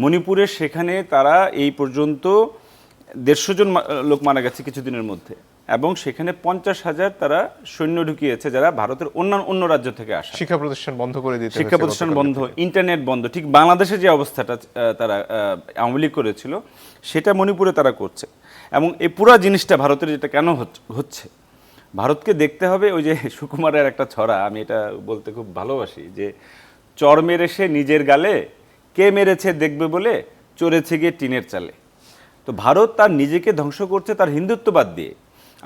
মণিপুরে সেখানে তারা এই পর্যন্ত 150 জন লোক মারা গেছে কিছুদিনের মধ্যে, এবং সেখানে 50,000 তারা সৈন্য ঢুকিয়েছে যারা ভারতের অন্য রাজ্য থেকে আসে। শিক্ষা প্রতিষ্ঠান বন্ধ করে দিতে, শিক্ষা প্রতিষ্ঠান বন্ধ, ইন্টারনেট বন্ধ, ঠিক বাংলাদেশের যে অবস্থাটা তারা আওয়ামী লীগ করেছিল সেটা মণিপুরে তারা করছে। এবং এই পুরো জিনিসটা ভারতের যেটা কেন হচ্ছে, ভারতকে দেখতে হবে। ওই যে সুকুমারের একটা ছড়া, আমি এটা বলতে খুব ভালোবাসি, যে চর মেরে সে নিজের গালে, কে মেরেছে দেখবে বলে চড়েছে গিয়ে টিনের চালে। তো ভারত তার নিজেকে ধ্বংস করছে তার হিন্দুত্ববাদ দিয়ে।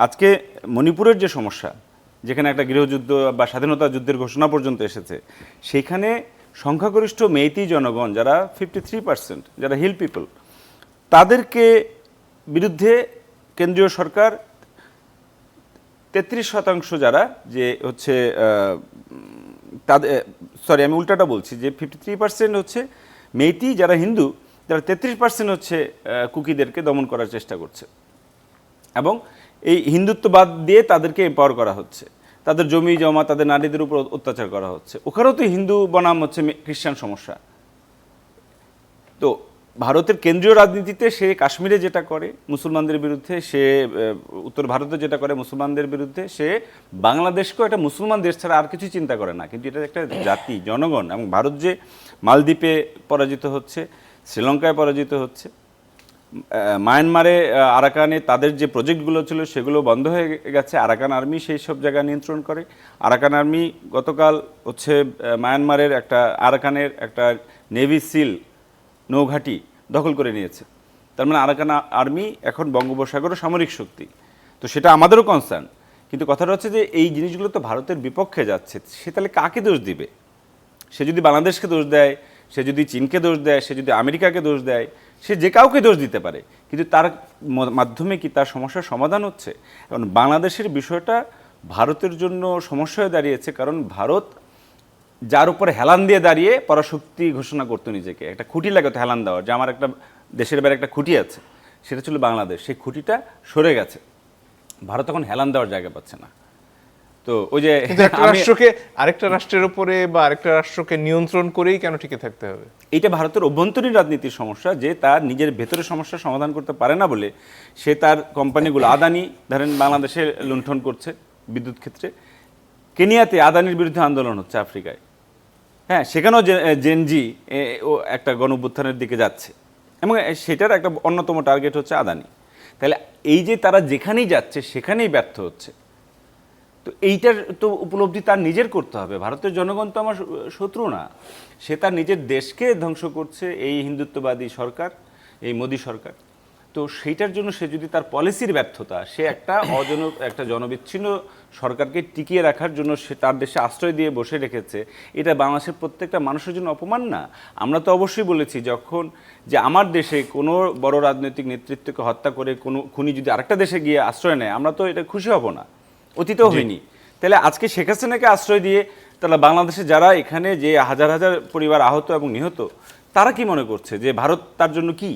আজকে মণিপুরের যে সমস্যা, যেখানে একটা গৃহযুদ্ধ বা স্বাধীনতা যুদ্ধের ঘোষণা পর্যন্ত এসেছে, সেখানে সংখ্যাগরিষ্ঠ মেইতি জনগণ যারা 53%, যারা হিল পিপল, তাদেরকে বিরুদ্ধে কেন্দ্রীয় সরকার 33% যারা যে হচ্ছে তাদের, সরি আমি উল্টাটা বলছি, যে 53% হচ্ছে মেইতি যারা হিন্দু, যারা 33% হচ্ছে কুকিদেরকে দমন করার চেষ্টা করছে। এবং এই হিন্দুত্ববাদ দিয়ে তাদেরকে এম্পাওয়ার করা হচ্ছে, তাদের জমি জমা, তাদের নারীদের উপর অত্যাচার করা হচ্ছে। ওখানেও তো হিন্দু বনাম হচ্ছে খ্রিস্টান সমস্যা। তো ভারতের কেন্দ্রীয় রাজনীতিতে সে কাশ্মীরে যেটা করে মুসলমানদের বিরুদ্ধে, সে উত্তর ভারতে যেটা করে মুসলমানদের বিরুদ্ধে, সে বাংলাদেশকেও একটা মুসলমান দেশ ছাড়া আর কিছু চিন্তা করে না। কিন্তু এটা একটা জাতি, জনগণ। এবং ভারত যে মালদ্বীপে পরাজিত হচ্ছে, শ্রীলঙ্কায় পরাজিত হচ্ছে, মায়ানমারে আরাকানে তাদের যে প্রজেক্টগুলো ছিল সেগুলো বন্ধ হয়ে গেছে। আরাকান আর্মি সেই সব জায়গা নিয়ন্ত্রণ করে। আরাকান আর্মি গতকাল হচ্ছে মায়ানমারের একটা আরাকানের একটা নেভি সিল নৌঘাঁটি দখল করে নিয়েছে। তার মানে আরাকান আর্মি এখন বঙ্গোপসাগরও সামরিক শক্তি। তো সেটা আমাদেরও কনসার্ন। কিন্তু কথাটা হচ্ছে যে এই জিনিসগুলো তো ভারতের বিপক্ষে যাচ্ছে, সে তাহলে কাকে দোষ দিবে? সে যদি বাংলাদেশকে দোষ দেয়, সে যদি চীনকে দোষ দেয়, সে যদি আমেরিকাকে দোষ দেয়, সে যে কাউকে দোষ দিতে পারে। কিন্তু তার মাধ্যমে কি তার সমস্যার সমাধান হচ্ছে? এখন বাংলাদেশের বিষয়টা ভারতের জন্য সমস্যা হয়ে দাঁড়িয়েছে, কারণ ভারত যার উপরে হেলান দিয়ে দাঁড়িয়ে পরাশক্তি ঘোষণা করতো নিজেকে, একটা খুঁটি লাগাতো হেলান দেওয়ার, যে আমার একটা দেশের বাইরে একটা খুঁটি আছে, সেটা ছিল বাংলাদেশ। সেই খুঁটিটা সরে গেছে, ভারত এখন হেলান দেওয়ার জায়গা পাচ্ছে না। তো ওই যে একটা রাষ্ট্রকে আরেকটা রাষ্ট্রের উপরে বা আরেকটা রাষ্ট্রকে নিয়ন্ত্রণ করেই কেন টিকে থাকতে হবে? এইটা ভারতের অভ্যন্তরীণ রাজনীতির সমস্যা, যে তার নিজের ভেতরের সমস্যার সমাধান করতে পারে না বলে সে তার কোম্পানিগুলো, আদানি ধরেন বাংলাদেশে লুণ্ঠন করছে বিদ্যুৎ ক্ষেত্রে, কেনিয়াতে আদানির বিরুদ্ধে আন্দোলন হচ্ছে, আফ্রিকায়, হ্যাঁ, সেখানেও জেনজি ও একটা গণঅভ্যুত্থানের দিকে যাচ্ছে, এবং সেটার একটা অন্যতম টার্গেট হচ্ছে আদানি। তাহলে এই যে তারা যেখানেই যাচ্ছে সেখানেই ব্যর্থ হচ্ছে। তো এইটার তো উপলব্ধি তার নিজের করতে হবে। ভারতের জনগণ তো আমার শত্রু না, সে তার নিজের দেশকে ধ্বংস করছে এই হিন্দুত্ববাদী সরকার, এই মোদী সরকার। তো সেইটার জন্য সে যদি তার পলিসির ব্যর্থতা, সে একটা জনবিচ্ছিন্ন সরকারকে টিকিয়ে রাখার জন্য সে তার দেশে আশ্রয় দিয়ে বসে রেখেছে, এটা বাংলাদেশের প্রত্যেকটা মানুষের জন্য অপমান না? আমরা তো অবশ্যই বলেছি যখন, যে আমার দেশে কোনো বড় রাজনৈতিক নেতৃত্বকে হত্যা করে কোনো খুনি যদি আরেকটা দেশে গিয়ে আশ্রয় নেয়, আমরা তো এটা খুশি হব না, অতীতেও হয়নি। তাহলে আজকে শেখ হাসিনাকে আশ্রয় দিয়ে তাহলে বাংলাদেশে যারা এখানে যে হাজার হাজার পরিবার আহত এবং নিহত, তারা কি মনে করছে যে ভারত তার জন্য কি?